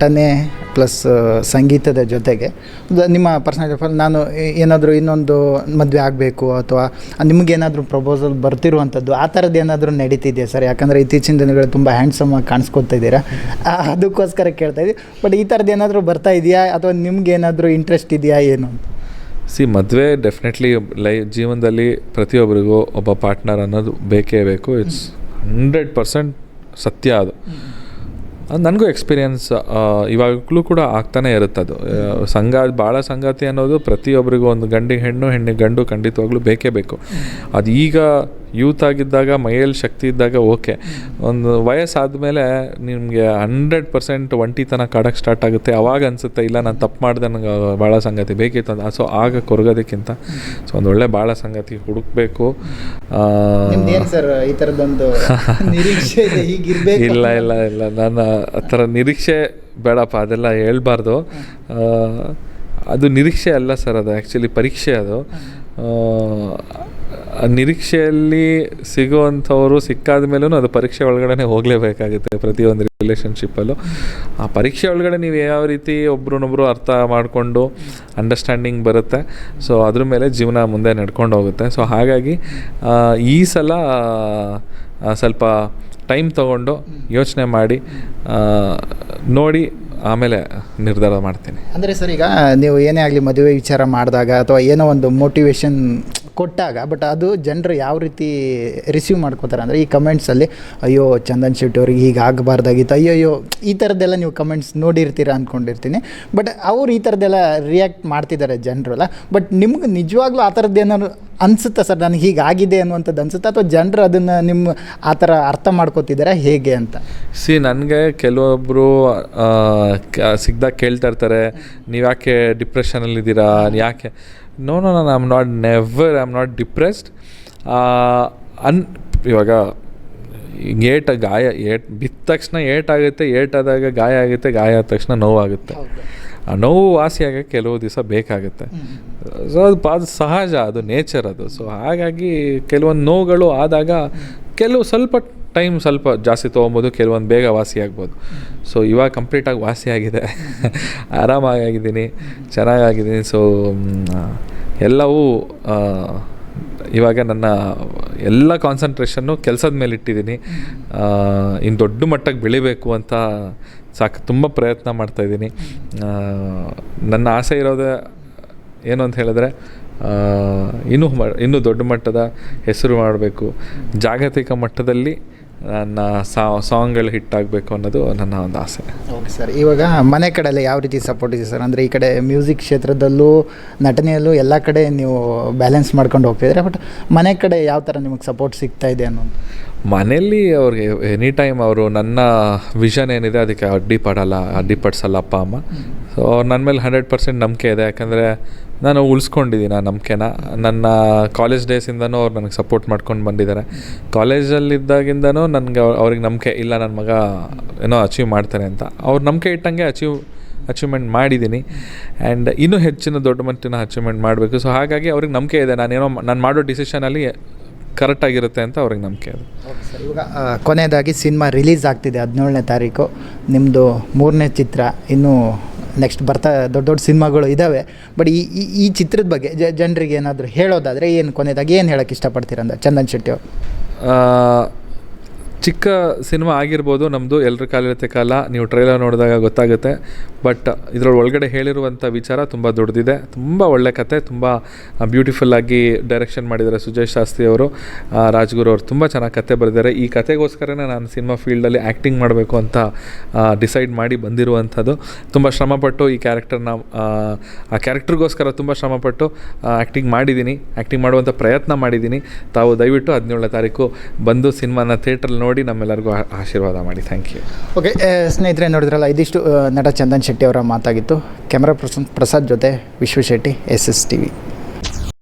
ನಟನೆ ಪ್ಲಸ್ ಸಂಗೀತದ ಜೊತೆಗೆ ನಿಮ್ಮ ಪರ್ಸನಲ್ ಲೈಫಲ್ಲಿ ನಾನು ಏನಾದರೂ ಇನ್ನೊಂದು ಮದುವೆ ಆಗಬೇಕು ಅಥವಾ ನಿಮಗೇನಾದರೂ ಪ್ರಪೋಸಲ್ ಬರ್ತಿರುವಂಥದ್ದು ಆ ಥರದ್ದು ಏನಾದರೂ ನಡೀತಿದೆಯಾ ಸರ್? ಯಾಕಂದರೆ ಇತ್ತೀಚಿನ ದಿನಗಳು ತುಂಬ ಹ್ಯಾಂಡ್ಸಮ್ ಆಗಿ ಕಾಣಿಸ್ಕೊತಾ ಇದ್ದೀರಾ, ಅದಕ್ಕೋಸ್ಕರ ಕೇಳ್ತಾ ಇದ್ದೀವಿ. ಬಟ್ ಈ ಥರದ್ದು ಏನಾದರೂ ಬರ್ತಾ ಇದೆಯಾ ಅಥವಾ ನಿಮ್ಗೇನಾದರೂ ಇಂಟ್ರೆಸ್ಟ್ ಇದೆಯಾ ಏನು? ಮದುವೆ ಡೆಫಿನೆಟ್ಲಿ ಜೀವನದಲ್ಲಿ ಪ್ರತಿಯೊಬ್ಬರಿಗೂ ಒಬ್ಬ ಪಾರ್ಟ್ನರ್ ಅನ್ನೋದು ಬೇಕೇ ಬೇಕು. ಇಟ್ಸ್ 100% ಸತ್ಯ ಅದು. ನನಗೂ ಎಕ್ಸ್ಪೀರಿಯನ್ಸ್ ಇವಾಗಲೂ ಕೂಡ ಆಗ್ತಾನೆ ಇರುತ್ತೆ. ಅದು ಭಾಳ ಸಂಗಾತಿ ಅನ್ನೋದು ಪ್ರತಿಯೊಬ್ಬರಿಗೂ, ಒಂದು ಗಂಡಿಗೆ ಹೆಣ್ಣು, ಹೆಣ್ಣಿಗೆ ಗಂಡು ಖಂಡಿತವಾಗ್ಲೂ ಬೇಕೇ ಬೇಕು. ಅದು ಈಗ ಯೂತ್ ಆಗಿದ್ದಾಗ, ಮೈಯಲ್ಲಿ ಶಕ್ತಿ ಇದ್ದಾಗ ಓಕೆ. ಒಂದು ವಯಸ್ಸಾದಮೇಲೆ ನಿಮಗೆ 100% ಒಂಟಿತನ ಕಾಡೋಕ್ಕೆ ಸ್ಟಾರ್ಟ್ ಆಗುತ್ತೆ. ಅವಾಗ ಅನಿಸುತ್ತೆ ಇಲ್ಲ ನಾನು ತಪ್ಪು ಮಾಡಿದೆ, ನನಗೆ ಭಾಳ ಸಂಗಾತಿ ಬೇಕಿತ್ತು ಅಂತ. ಸೊ ಆಗ ಕೊರಗೋದಕ್ಕಿಂತ ಒಂದು ಒಳ್ಳೆ ಭಾಳ ಸಂಗಾತಿ ಹುಡುಕಬೇಕು. ಸರ್ ಈ ಥರದೊಂದು ನಿರೀಕ್ಷೆ ಇಲ್ಲ ಇಲ್ಲ ಇಲ್ಲ, ನಾನು ಆ ಥರ ನಿರೀಕ್ಷೆ ಬೇಡಪ್ಪ, ಅದೆಲ್ಲ ಹೇಳ್ಬಾರ್ದು. ಅದು ನಿರೀಕ್ಷೆ ಅಲ್ಲ ಸರ್, ಅದು ಆ್ಯಕ್ಚುಲಿ ಪರೀಕ್ಷೆ. ಅದು ನಿರೀಕ್ಷೆಯಲ್ಲಿ ಸಿಗುವಂಥವರು ಸಿಕ್ಕಾದ ಮೇಲೂ ಅದು ಪರೀಕ್ಷೆ ಒಳಗಡೆ ಹೋಗಲೇಬೇಕಾಗುತ್ತೆ ಪ್ರತಿಯೊಂದು ರಿಲೇಷನ್ಶಿಪ್ಪಲ್ಲೂ. ಆ ಪರೀಕ್ಷೆ ಒಳಗಡೆ ನೀವು ಯಾವ ರೀತಿ ಒಬ್ರನ್ನೊಬ್ರು ಅರ್ಥ ಮಾಡಿಕೊಂಡು ಅಂಡರ್ಸ್ಟ್ಯಾಂಡಿಂಗ್ ಬರುತ್ತೆ. ಸೊ ಅದ್ರ ಮೇಲೆ ಜೀವನ ಮುಂದೆ ನಡ್ಕೊಂಡು ಹೋಗುತ್ತೆ. ಸೊ ಹಾಗಾಗಿ ಈ ಸಲ ಸ್ವಲ್ಪ ಟೈಮ್ ತೊಗೊಂಡು ಯೋಚನೆ ಮಾಡಿ ನೋಡಿ ಆಮೇಲೆ ನಿರ್ಧಾರ ಮಾಡ್ತೀನಿ. ಅಂದರೆ ಸರ್, ಈಗ ನೀವು ಏನೇ ಆಗಲಿ ಮದುವೆ ವಿಚಾರ ಮಾಡಿದಾಗ ಅಥವಾ ಏನೋ ಒಂದು ಮೋಟಿವೇಶನ್ ಕೊಟ್ಟಾಗ, ಬಟ್ ಅದು ಜನರು ಯಾವ ರೀತಿ ರಿಸೀವ್ ಮಾಡ್ಕೋತಾರೆ ಅಂದರೆ ಈ ಕಮೆಂಟ್ಸಲ್ಲಿ ಅಯ್ಯೋ ಚಂದನ್ ಶೆಟ್ಟಿ ಅವ್ರಿಗೆ ಹೀಗೆ ಆಗಬಾರ್ದಾಗಿತ್ತು, ಅಯ್ಯೋ ಈ ಥರದ್ದೆಲ್ಲ ನೀವು ಕಮೆಂಟ್ಸ್ ನೋಡಿರ್ತೀರ ಅಂದ್ಕೊಂಡಿರ್ತೀನಿ. ಬಟ್ ಅವ್ರು ಈ ಥರದ್ದೆಲ್ಲ ರಿಯಾಕ್ಟ್ ಮಾಡ್ತಿದ್ದಾರೆ ಜನರು ಅಲ್ಲ. ಬಟ್ ನಿಮ್ಗೆ ನಿಜವಾಗ್ಲೂ ಆ ಥರದ್ದು ಏನಾದ್ರು ಅನಿಸುತ್ತಾ ಸರ್, ನನಗೆ ಹೀಗಾಗಿದೆ ಅನ್ನುವಂಥದ್ದು ಅನಿಸುತ್ತಾ, ಅಥವಾ ಜನರು ಅದನ್ನು ನಿಮ್ಮ ಆ ಥರ ಅರ್ಥ ಮಾಡ್ಕೋತಿದ್ದಾರೆ ಹೇಗೆ ಅಂತ? ನನಗೆ ಕೆಲವೊಬ್ಬರು ಸಿಗ್ದಾಗ ಕೇಳ್ತಾ ಇರ್ತಾರೆ, ನೀವು ಯಾಕೆ ಡಿಪ್ರೆಷನಲ್ಲಿದ್ದೀರಾ, ಯಾಕೆ? No, I am not depressed. ಇವಾಗ ಗಾಯ ಬಿದ್ದ ತಕ್ಷಣ ಏಟಾಗುತ್ತೆ, ಏಟಾದಾಗ ಗಾಯ ಆಗುತ್ತೆ, ಗಾಯ ಆದ ತಕ್ಷಣ ನೋವಾಗುತ್ತೆ. ಆ ನೋವು ವಾಸಿಯಾಗಕ್ಕೆ ಕೆಲವು ದಿವಸ ಬೇಕಾಗುತ್ತೆ. ಸೊ ಅದು ಸಹಜ, ಅದು ನೇಚರ್ ಅದು. ಸೊ ಹಾಗಾಗಿ ಕೆಲವೊಂದು ನೋವುಗಳು ಆದಾಗ ಸ್ವಲ್ಪ ಟೈಮ್ ಸ್ವಲ್ಪ ಜಾಸ್ತಿ ತೊಗೊಬೋದು, ಕೆಲವೊಂದು ಬೇಗ ವಾಸಿಯಾಗ್ಬೋದು. ಸೊ ಇವಾಗ ಕಂಪ್ಲೀಟಾಗಿ ವಾಸಿಯಾಗಿದೆ, ಆರಾಮಾಗಿದ್ದೀನಿ, ಚೆನ್ನಾಗಿದ್ದೀನಿ. ಸೊ ಎಲ್ಲವೂ ಇವಾಗ ನನ್ನ ಎಲ್ಲ ಕಾನ್ಸಂಟ್ರೇಷನ್ನು ಕೆಲಸದ ಮೇಲೆ ಇಟ್ಟಿದ್ದೀನಿ. ಇನ್ನು ದೊಡ್ಡ ಮಟ್ಟಕ್ಕೆ ಬೆಳಿಬೇಕು ಅಂತ ತುಂಬ ಪ್ರಯತ್ನ ಮಾಡ್ತಾಯಿದ್ದೀನಿ. ನನ್ನ ಆಸೆ ಇರೋದೇ ಏನು ಅಂತ ಹೇಳಿದ್ರೆ, ಇನ್ನೂ ದೊಡ್ಡ ಮಟ್ಟದ ಹೆಸರು ಮಾಡಬೇಕು, ಜಾಗತಿಕ ಮಟ್ಟದಲ್ಲಿ ನನ್ನ ಸಾಂಗ್ಗಳು ಹಿಟ್ ಆಗಬೇಕು ಅನ್ನೋದು ನನ್ನ ಒಂದು ಆಸೆ. ಓಕೆ ಸರ್, ಇವಾಗ ಮನೆ ಕಡೆಯಲ್ಲ ಯಾವ ರೀತಿ ಸಪೋರ್ಟ್ ಇದೆ ಸರ್? ಅಂದರೆ ಈ ಕಡೆ ಮ್ಯೂಸಿಕ್ ಕ್ಷೇತ್ರದಲ್ಲೂ ನಟನೆಯಲ್ಲೂ ಎಲ್ಲ ಕಡೆ ನೀವು ಬ್ಯಾಲೆನ್ಸ್ ಮಾಡ್ಕೊಂಡು ಹೋಗ್ತಿದ್ದೀರಾ. ಬಟ್ ಮನೆ ಕಡೆ ಯಾವ ಥರ ನಿಮಗೆ ಸಪೋರ್ಟ್ ಸಿಗ್ತಾ ಇದೆ ಅನ್ನೋದು? ಮನೆಯಲ್ಲಿ ಅವ್ರಿಗೆ ಎನಿ ಟೈಮ್ ಅವರು ನನ್ನ ವಿಷನ್ ಏನಿದೆ ಅದಕ್ಕೆ ಅಡ್ಡಿಪಡಿಸಲ್ಲ ಅಪ್ಪ ಅಮ್ಮ. ಸೊ ಅವ್ರು ನನ್ನ ಮೇಲೆ 100% ನಂಬಿಕೆ ಇದೆ. ಯಾಕಂದರೆ ನಾನು ಉಳಿಸ್ಕೊಂಡಿದ್ದೀನಿ ಆ ನಂಬಿಕೆನ. ನನ್ನ ಕಾಲೇಜ್ ಡೇಸಿಂದನೂ ಅವ್ರು ನನಗೆ ಸಪೋರ್ಟ್ ಮಾಡ್ಕೊಂಡು ಬಂದಿದ್ದಾರೆ. ಕಾಲೇಜಲ್ಲಿದ್ದಾಗಿಂದನೂ ಅವ್ರಿಗೆ ನಂಬಿಕೆ ಇಲ್ಲ ನನ್ನ ಮಗ ಏನೋ ಅಚೀವ್ ಮಾಡ್ತಾನೆ ಅಂತ. ಅವ್ರು ನಂಬಿಕೆ ಇಟ್ಟಂಗೆ ಅಚೀವ್ಮೆಂಟ್ ಮಾಡಿದ್ದೀನಿ. ಆ್ಯಂಡ್ ಇನ್ನೂ ಹೆಚ್ಚಿನ ದೊಡ್ಡ ಮಟ್ಟಿನ ಅಚೀವ್ಮೆಂಟ್ ಮಾಡಬೇಕು. ಸೊ ಹಾಗಾಗಿ ಅವ್ರಿಗೆ ನಂಬಿಕೆ ಇದೆ, ನಾನು ಮಾಡೋ ಡಿಸಿಷನಲ್ಲಿ ಕರೆಕ್ಟಾಗಿರುತ್ತೆ ಅಂತ ಅವ್ರಿಗೆ ನಂಬಿಕೆ ಇದೆ. ಓಕೆ ಸರ್, ಇವಾಗ ಕೊನೆಯದಾಗಿ ಸಿನಿಮಾ ರಿಲೀಸ್ ಆಗ್ತಿದೆ 17ನೇ ತಾರೀಕು. ನಿಮ್ಮದು 3ನೇ ಚಿತ್ರ, ಇನ್ನೂ ನೆಕ್ಸ್ಟ್ ಬರ್ತಾ ದೊಡ್ಡ ಸಿನಿಮಾಗಳು ಇದ್ದಾವೆ. ಬಟ್ ಈ ಚಿತ್ರದ ಬಗ್ಗೆ ಜನರಿಗೆ ಏನಾದರೂ ಹೇಳೋದಾದರೆ ಕೊನೆಯದಾಗಿ ಏನು ಹೇಳೋಕ್ಕೆ ಇಷ್ಟಪಡ್ತೀರಂತ ಚಂದನ್ ಶೆಟ್ಟಿ ಅವರು? ಚಿಕ್ಕ ಸಿನಿಮಾ ಆಗಿರ್ಬೋದು ನಮ್ಮದು, ಎಲ್ಲರ ಕಾಲಿರುತ್ತೆ ಕಾಲ, ನೀವು ಟ್ರೈಲರ್ ನೋಡಿದಾಗ ಗೊತ್ತಾಗುತ್ತೆ. ಬಟ್ ಒಳಗಡೆ ಹೇಳಿರುವಂಥ ವಿಚಾರ ತುಂಬ ದೊಡ್ಡದಿದೆ. ತುಂಬ ಒಳ್ಳೆ ಕತೆ, ತುಂಬ ಬ್ಯೂಟಿಫುಲ್ಲಾಗಿ ಡೈರೆಕ್ಷನ್ ಮಾಡಿದ್ದಾರೆ ಸುಜಯ್ ಶಾಸ್ತ್ರಿ ಅವರು, ರಾಜ್ಗುರು ಅವರು ತುಂಬ ಚೆನ್ನಾಗಿ ಕತೆ ಬರೆದಿದ್ದಾರೆ. ಈ ಕತೆಗೋಸ್ಕರನೇ ನಾನು ಸಿನಿಮಾ ಫೀಲ್ಡಲ್ಲಿ ಆ್ಯಕ್ಟಿಂಗ್ ಮಾಡಬೇಕು ಅಂತ ಡಿಸೈಡ್ ಮಾಡಿ ಬಂದಿರುವಂಥದ್ದು. ತುಂಬ ಶ್ರಮಪಟ್ಟು ಈ ಕ್ಯಾರೆಕ್ಟರ್ನ ಆ ಕ್ಯಾರೆಕ್ಟರ್ಗೋಸ್ಕರ ತುಂಬ ಶ್ರಮಪಟ್ಟು ಆ್ಯಕ್ಟಿಂಗ್ ಮಾಡಿದ್ದೀನಿ, ಆ್ಯಕ್ಟಿಂಗ್ ಮಾಡುವಂಥ ಪ್ರಯತ್ನ ಮಾಡಿದ್ದೀನಿ. ತಾವು ದಯವಿಟ್ಟು 17ನೇ ತಾರೀಕು ಬಂದು ಸಿನಿಮಾನ ಥಿಯೇಟ್ರಲ್ಲಿ ನೋಡಿ ನಮ್ಮೆಲ್ಲರಿಗೂ ಆಶೀರ್ವಾದ ಮಾಡಿ. Thank you. ಓಕೆ ಸ್ನೇಹಿತರೆ, ನೋಡಿದ್ರಲ್ಲ, ಇದಿಷ್ಟು ನಟ ಚಂದನ್ ಶೆಟ್ಟಿ ಅವರ ಮಾತಾಗಿತ್ತು. ಕ್ಯಾಮ್ರಾ ಪರ್ಸನ್ ಪ್ರಸಾದ್ ಜೊತೆ ವಿಶ್ವ ಶೆಟ್ಟಿ, SS TV.